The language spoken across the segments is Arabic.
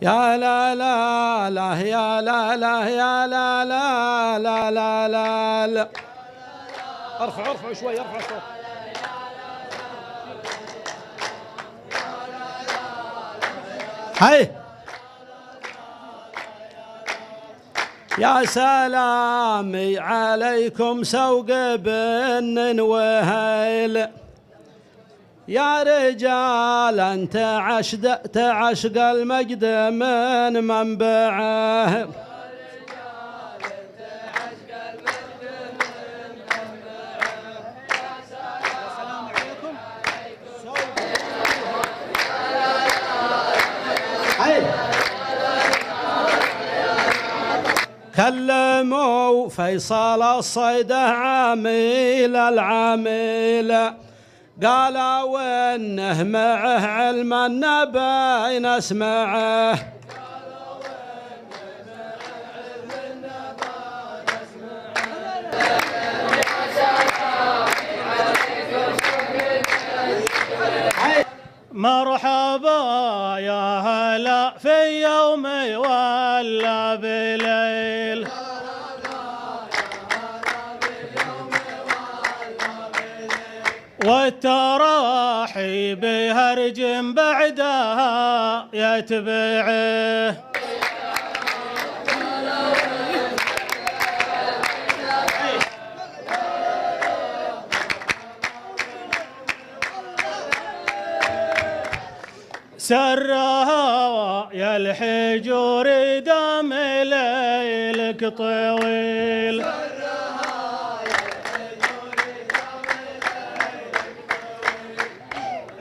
يا لا لا لا يا لا لا يا لا لا لا لا لا لا. ارفع شوي، ارفع الصوت. هاي يا سلامي عليكم سوق بن وهيل، يا رجال انت تعشق المجد من منبعه. كلموا فيصل الصيده عميل العميل، قالوا وانه معه علم النبي نسمعه. مرحبا يا هلا في يوم ولا بليل، والتراحيب هرج بعدها يتبعه. سرها يا الحجور دام ليلك طويل،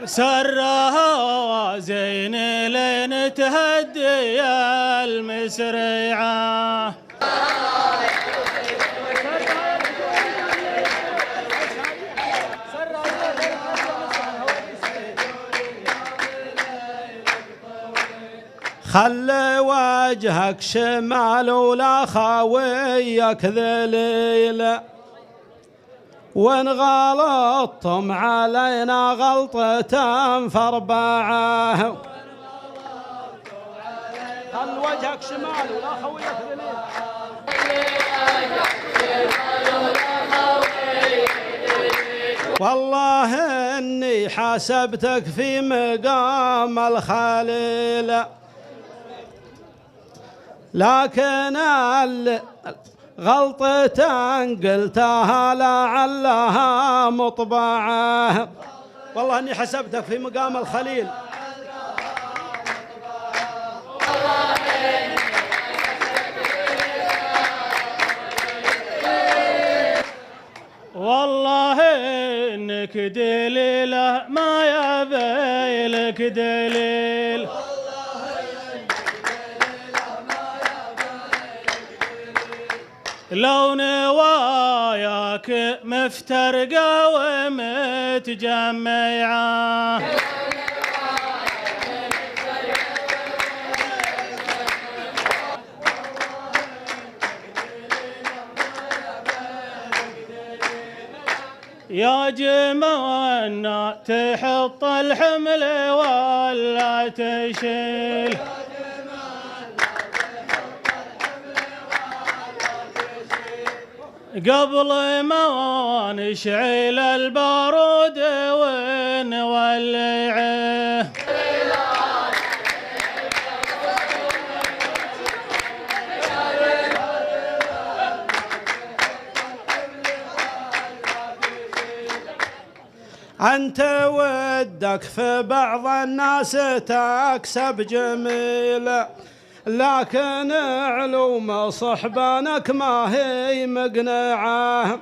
سرها زين لين تهدي المسرعة. خلي وجهك شمال ولا خاويك ذليل، وان غلطتم علينا غلطة فاربعه. خل وجهك شمال ولا خويك ذليل. والله اني حاسبتك في مقام الخليل، لكن غلطة قلتها لعلها مطبعة. والله اني حسبتك في مقام الخليل. والله انك دليله ما يبي لك دليل، لو نواياك مفترقة ومتجمعة. يا جماعنا تحط الحمل ولا تشيل، قبل ما نشعل البارود ونولعه. أنت ودك في بعض الناس تكسب جميل، لكن علوم صحبانك ما هي مقنعة.